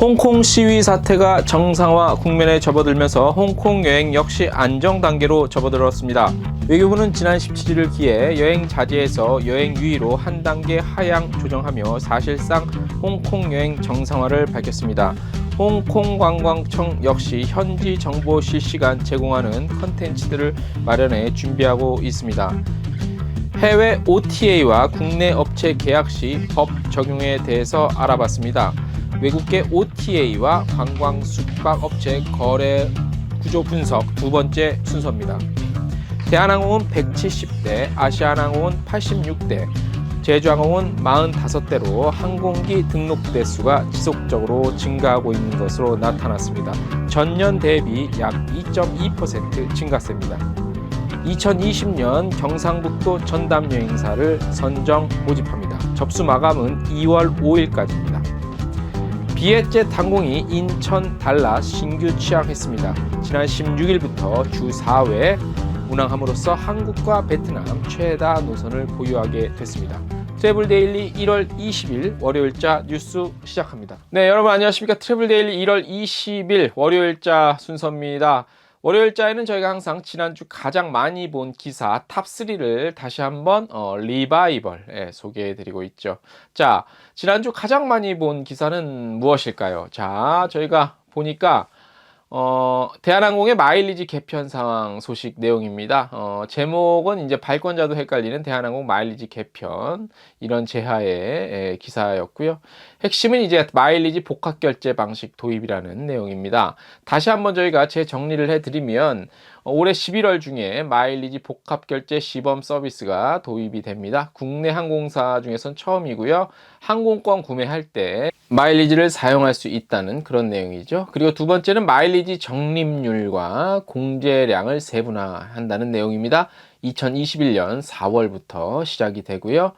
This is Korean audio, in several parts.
홍콩 시위 사태가 정상화 국면에 접어들면서 홍콩 여행 역시 안정 단계로 접어들었습니다. 외교부는 지난 17일을 기해 여행 자제에서 여행 유의로 한 단계 하향 조정하며 사실상 홍콩 여행 정상화를 밝혔습니다. 홍콩관광청 역시 현지 정보 실시간 제공하는 컨텐츠들을 마련해 준비하고 있습니다. 해외 OTA와 국내 업체 계약 시 법 적용에 대해서 알아봤습니다. 외국계 OTA와 관광 숙박 업체 거래 구조 분석 두 번째 순서입니다. 대한항공은 170대, 아시아나항공은 86대, 제주항공은 45대로 항공기 등록 대수가 지속적으로 증가하고 있는 것으로 나타났습니다. 전년 대비 약 2.2% 증가세입니다. 2020년 경상북도 전담 여행사를 선정 모집합니다. 접수 마감은 2월 5일까지입니다. 비엣젯 항공이 인천 달랏 신규 취항했습니다. 지난 16일부터 주 4회 운항함으로써 한국과 베트남 최다 노선을 보유하게 됐습니다. 트래블데일리 1월 20일 월요일자 뉴스 시작합니다. 네, 여러분 안녕하십니까. 트래블데일리 1월 20일 월요일자 순서입니다. 월요일자에는 저희가 항상 지난주 가장 많이 본 기사 탑3를 다시 한번 리바이벌 소개해드리고 있죠. 자, 지난주 가장 많이 본 기사는 무엇일까요? 자, 저희가 보니까 대한항공의 마일리지 개편 상황 소식 내용입니다. 제목은 이제 발권자도 헷갈리는 대한항공 마일리지 개편 이런 제하의 기사였고요. 핵심은 이제 마일리지 복합 결제 방식 도입이라는 내용입니다. 다시 한번 저희가 재정리를 해드리면 올해 11월 중에 마일리지 복합 결제 시범 서비스가 도입이 됩니다. 국내 항공사 중에선 처음이고요. 항공권 구매할 때 마일리지를 사용할 수 있다는 그런 내용이죠. 그리고 두 번째는 마일리지 적립률과 공제량을 세분화한다는 내용입니다. 2021년 4월부터 시작이 되고요.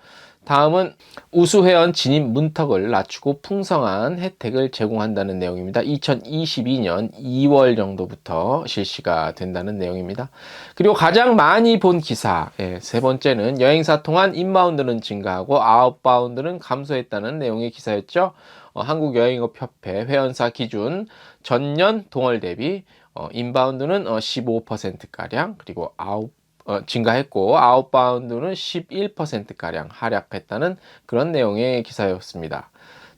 다음은 우수회원 진입 문턱을 낮추고 풍성한 혜택을 제공한다는 내용입니다. 2022년 2월 정도부터 실시가 된다는 내용입니다. 그리고 가장 많이 본 기사, 세 번째는 여행사 통한 인바운드는 증가하고 아웃바운드는 감소했다는 내용의 기사였죠. 한국여행업협회 회원사 기준 전년 동월 대비 인바운드는 15%가량 그리고 증가했고 아웃바운드는 11%가량 하락했다는 그런 내용의 기사였습니다.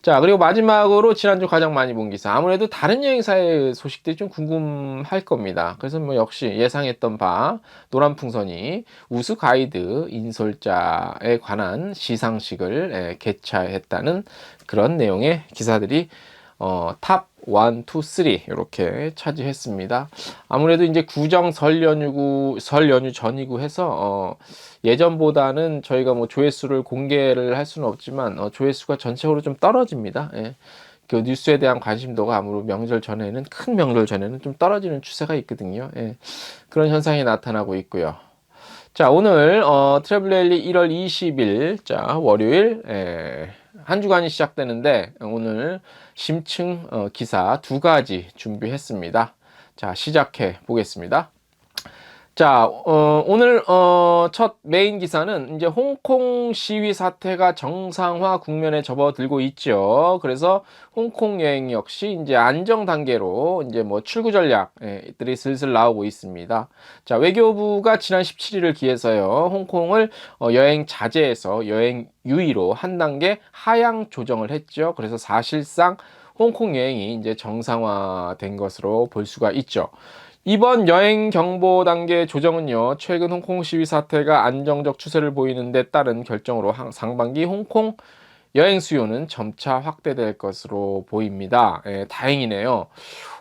자, 그리고 마지막으로 지난주 가장 많이 본 기사, 아무래도 다른 여행사의 소식들이 좀 궁금할 겁니다. 그래서 뭐 역시 예상했던 바 노란풍선이 우수 가이드 인솔자에 관한 시상식을 개최했다는 그런 내용의 기사들이 탑 1, 2, 3 이렇게 차지했습니다. 아무래도 이제 구정 설 연휴 전이고 해서 예전보다는 저희가 뭐 조회수를 공개를 할 수는 없지만 조회수가 전체적으로 좀 떨어집니다. 그 뉴스에 대한 관심도가 아무래도 큰 명절 전에는 좀 떨어지는 추세가 있거든요. 그런 현상이 나타나고 있고요. 자, 오늘 트래블데일리 1월 20일 자 월요일 한 주간이 시작되는데 오늘 심층 기사 두 가지 준비했습니다. 자, 시작해 보겠습니다. 자, 오늘 첫 메인 기사는 이제 홍콩 시위 사태가 정상화 국면에 접어들고 있죠. 그래서 홍콩 여행 역시 이제 안정 단계로 이제 뭐 출구 전략들이 슬슬 나오고 있습니다. 자, 외교부가 지난 17일을 기해서요, 홍콩을 여행 자제에서 여행 유의로 한 단계 하향 조정을 했죠. 그래서 사실상 홍콩 여행이 이제 정상화된 것으로 볼 수가 있죠. 이번 여행 경보 단계 조정은요, 최근 홍콩 시위 사태가 안정적 추세를 보이는 데 따른 결정으로 상반기 홍콩 여행 수요는 점차 확대될 것으로 보입니다. 다행이네요.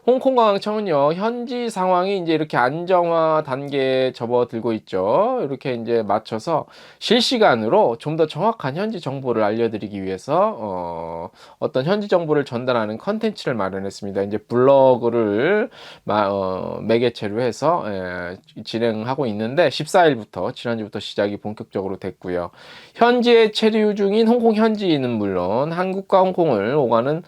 홍콩관광청은요, 현지 상황이 이제 이렇게 안정화 단계에 접어들고 있죠. 이렇게 이제 맞춰서 실시간으로 좀 더 정확한 현지 정보를 알려드리기 위해서 어떤 현지 정보를 전달하는 컨텐츠를 마련했습니다. 이제 블로그를 매개체로 해서 진행하고 있는데 14일부터 지난주부터 시작이 본격적으로 됐고요. 현지에 체류 중인 홍콩 현지인은 물론 한국과 홍콩을 오가는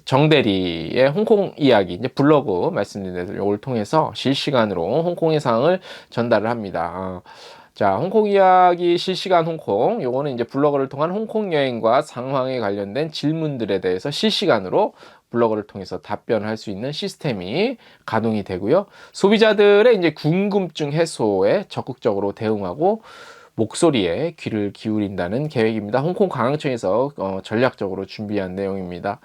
정대리의 홍콩 이야기, 이제 블로그 말씀드린 대로 이걸 통해서 실시간으로 홍콩의 상황을 전달을 합니다. 자, 홍콩 이야기 실시간 홍콩. 요거는 이제 블로거를 통한 홍콩 여행과 상황에 관련된 질문들에 대해서 실시간으로 블로거를 통해서 답변할 수 있는 시스템이 가동이 되고요. 소비자들의 이제 궁금증 해소에 적극적으로 대응하고 목소리에 귀를 기울인다는 계획입니다. 홍콩 관광청에서 전략적으로 준비한 내용입니다.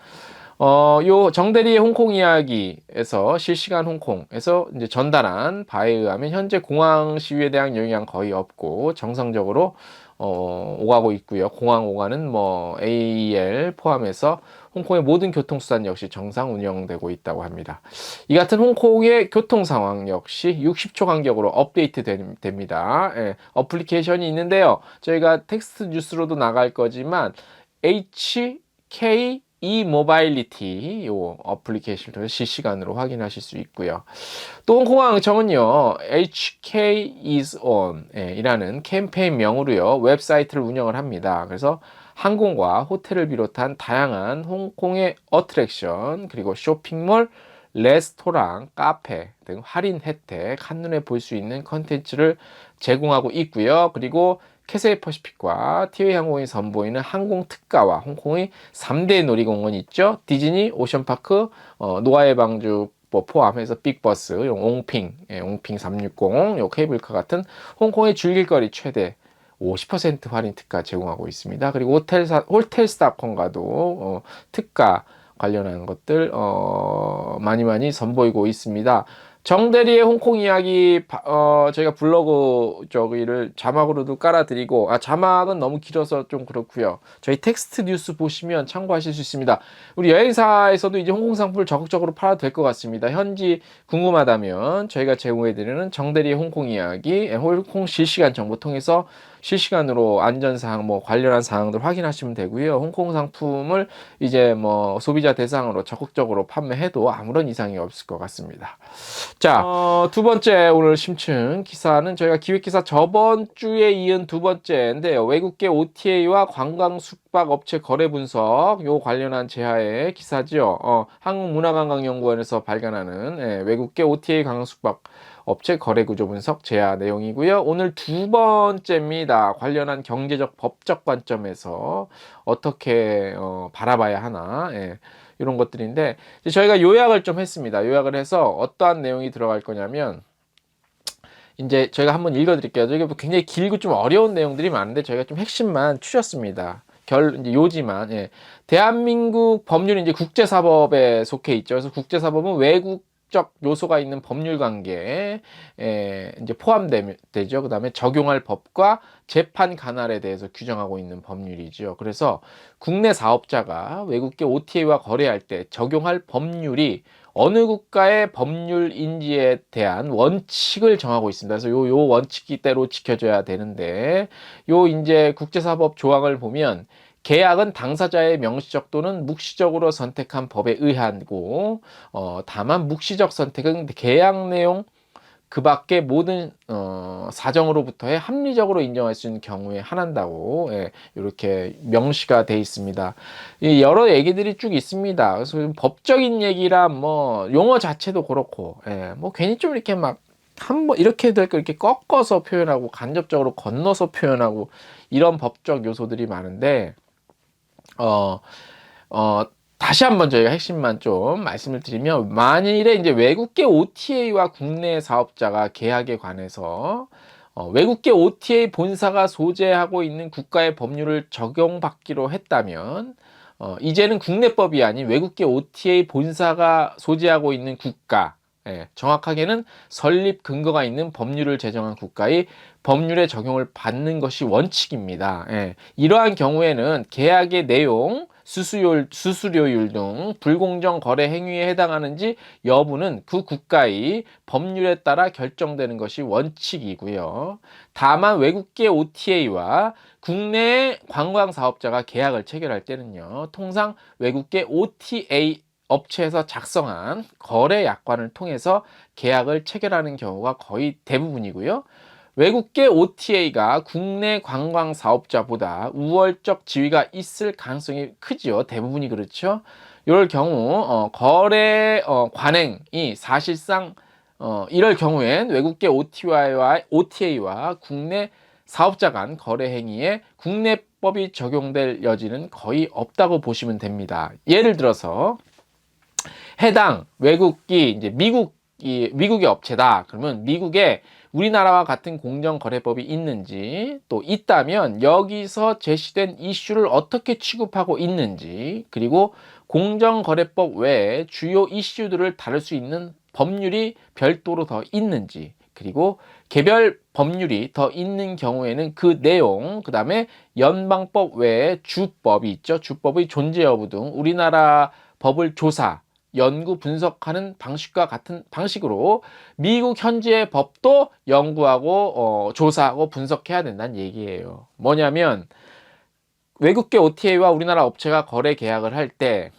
요 정대리의 홍콩 이야기에서 실시간 홍콩에서 이제 전달한 바에 의하면 현재 공항 시위에 대한 영향 거의 없고 정상적으로 오가고 있고요. 공항 오가는 뭐 AEL 포함해서 홍콩의 모든 교통수단 역시 정상 운영되고 있다고 합니다. 이 같은 홍콩의 교통 상황 역시 60초 간격으로 업데이트 됩니다. 예, 어플리케이션이 있는데요. 저희가 텍스트 뉴스로도 나갈 거지만 HK 모바일리티 요 어플리케이션을 통해서 실시간으로 확인하실 수 있고요. 또 홍콩항청은요 HK is on 이라는 캠페인명으로요 웹사이트를 운영을 합니다. 그래서 항공과 호텔을 비롯한 다양한 홍콩의 어트랙션 그리고 쇼핑몰, 레스토랑, 카페 등 할인 혜택 한눈에 볼 수 있는 컨텐츠를 제공하고 있고요. 그리고 캐세이 퍼시픽과 티웨이 항공이 선보이는 항공 특가와 홍콩의 3대 놀이공원 있죠. 디즈니, 오션파크, 노아의 방주 포함해서 빅버스, 옹핑, 옹핑 360, 요 케이블카 같은 홍콩의 즐길거리 최대 50% 할인 특가 제공하고 있습니다. 그리고 호텔스닷컴과도 특가 관련한 것들 많이 선보이고 있습니다. 정대리의 홍콩 이야기 저희가 블로그 저기를 자막으로도 깔아드리고 자막은 너무 길어서 좀 그렇고요. 저희 텍스트 뉴스 보시면 참고하실 수 있습니다. 우리 여행사에서도 이제 홍콩 상품을 적극적으로 팔아도 될 것 같습니다. 현지 궁금하다면 저희가 제공해드리는 정대리의 홍콩 이야기 홍콩 실시간 정보 통해서 실시간으로 안전사항 뭐 관련한 사항들 확인하시면 되고요. 홍콩 상품을 이제 뭐 소비자 대상으로 적극적으로 판매해도 아무런 이상이 없을 것 같습니다. 자, 두 번째 오늘 심층 기사는 저희가 기획기사 저번 주에 이은 두 번째인데요. 외국계 OTA와 관광 숙박 업체 거래 분석 요 관련한 제하의 기사죠. 한국문화관광연구원에서 발간하는 외국계 OTA 관광 숙박 업체 거래 구조 분석 제하 내용이고요. 오늘 두 번째입니다. 관련한 경제적 법적 관점에서 어떻게 바라봐야 하나 이런 것들인데 저희가 요약을 좀 했습니다. 요약을 해서 어떠한 내용이 들어갈 거냐면 이제 저희가 한번 읽어드릴게요. 이게 굉장히 길고 좀 어려운 내용들이 많은데 저희가 좀 핵심만 추렸습니다. 이제 요지만 대한민국 법률이 이제 국제사법에 속해 있죠. 그래서 국제사법은 외국적 요소가 있는 법률 관계에 이제 포함되죠. 그 다음에 적용할 법과 재판 관할에 대해서 규정하고 있는 법률이죠. 그래서 국내 사업자가 외국계 OTA와 거래할 때 적용할 법률이 어느 국가의 법률 인지에 대한 원칙을 정하고 있습니다. 그래서 요 원칙대로 지켜져야 되는데 이제 국제사법 조항을 보면 계약은 당사자의 명시적 또는 묵시적으로 선택한 법에 의하고 다만 묵시적 선택은 계약 내용 그 밖에 모든 사정으로부터의 합리적으로 인정할 수 있는 경우에 한한다고 이렇게 명시가 돼 있습니다. 여러 얘기들이 쭉 있습니다. 그래서 법적인 얘기라 뭐 용어 자체도 그렇고 뭐 괜히 좀 이렇게 막 한번 이렇게 될 거 이렇게 꺾어서 표현하고 간접적으로 건너서 표현하고 이런 법적 요소들이 많은데 다시 한번 저희가 핵심만 좀 말씀을 드리면 만일에 이제 외국계 OTA와 국내 사업자가 계약에 관해서 외국계 OTA 본사가 소재하고 있는 국가의 법률을 적용받기로 했다면 이제는 국내법이 아닌 외국계 OTA 본사가 소재하고 있는 국가 정확하게는 설립 근거가 있는 법률을 제정한 국가의 법률의 적용을 받는 것이 원칙입니다. 이러한 경우에는 계약의 내용, 수수료율 등 불공정 거래 행위에 해당하는지 여부는 그 국가의 법률에 따라 결정되는 것이 원칙이고요. 다만 외국계 OTA와 국내 관광 사업자가 계약을 체결할 때는요. 통상 외국계 OTA 업체에서 작성한 거래 약관을 통해서 계약을 체결하는 경우가 거의 대부분이고요. 외국계 OTA가 국내 관광 사업자보다 우월적 지위가 있을 가능성이 크지요. 대부분이 그렇죠. 이럴 경우 거래 관행이 사실상 이럴 경우엔 외국계 OTA와 국내 사업자 간 거래 행위에 국내법이 적용될 여지는 거의 없다고 보시면 됩니다. 예를 들어서 해당 외국이 이제 미국의 업체다. 그러면 미국에 우리나라와 같은 공정거래법이 있는지, 또 있다면 여기서 제시된 이슈를 어떻게 취급하고 있는지, 그리고 공정거래법 외에 주요 이슈들을 다룰 수 있는 법률이 별도로 더 있는지, 그리고 개별 법률이 더 있는 경우에는 그 내용, 그 다음에 연방법 외에 주법이 있죠. 주법의 존재 여부 등 우리나라 법을 조사, 연구 분석하는 방식과 같은 방식으로 미국 현지의 법도 연구하고 조사하고 분석해야 된다는 얘기예요. 뭐냐면 외국계 OTA와 우리나라 업체가 거래 계약을 할 때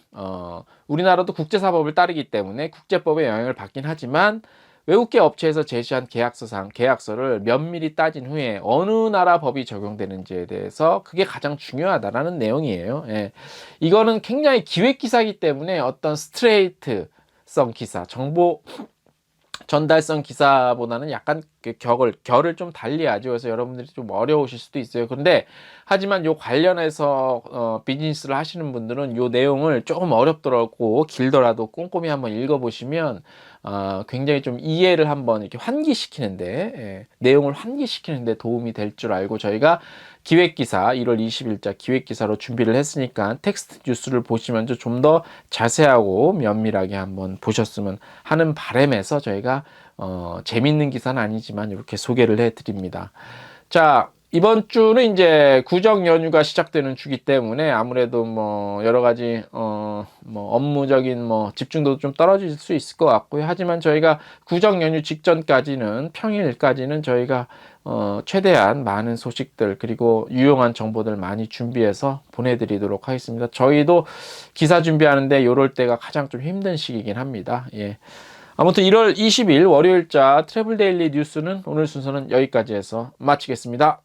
우리나라도 국제사법을 따르기 때문에 국제법의 영향을 받긴 하지만 외국계 업체에서 제시한 계약서를 면밀히 따진 후에 어느 나라 법이 적용되는지에 대해서 그게 가장 중요하다라는 내용이에요. 예. 이거는 굉장히 기획 기사이기 때문에 어떤 스트레이트성 기사, 정보 전달성 기사보다는 약간 결을 좀 달리하죠. 그래서 여러분들이 좀 어려우실 수도 있어요. 그런데 하지만 요 관련해서 비즈니스를 하시는 분들은 요 내용을 조금 어렵더라도 길더라도 꼼꼼히 한번 읽어보시면 굉장히 좀 이해를 한번 이렇게 환기시키는데 내용을 환기시키는데 도움이 될 줄 알고 저희가 기획기사 1월 20일자 기획기사로 준비를 했으니까 텍스트 뉴스를 보시면 좀 더 자세하고 면밀하게 한번 보셨으면 하는 바람에서 저희가 재밌는 기사는 아니지만 이렇게 소개를 해드립니다. 자, 이번 주는 이제 구정 연휴가 시작되는 주기 때문에 아무래도 뭐 여러 가지 뭐 업무적인 뭐 집중도도 좀 떨어질 수 있을 것 같고요. 하지만 저희가 구정 연휴 직전까지는 평일까지는 저희가 최대한 많은 소식들 그리고 유용한 정보들 많이 준비해서 보내드리도록 하겠습니다. 저희도 기사 준비하는데 요럴 때가 가장 좀 힘든 시기이긴 합니다. 예. 아무튼 1월 20일 월요일자 트래블 데일리 뉴스는 오늘 순서는 여기까지 해서 마치겠습니다.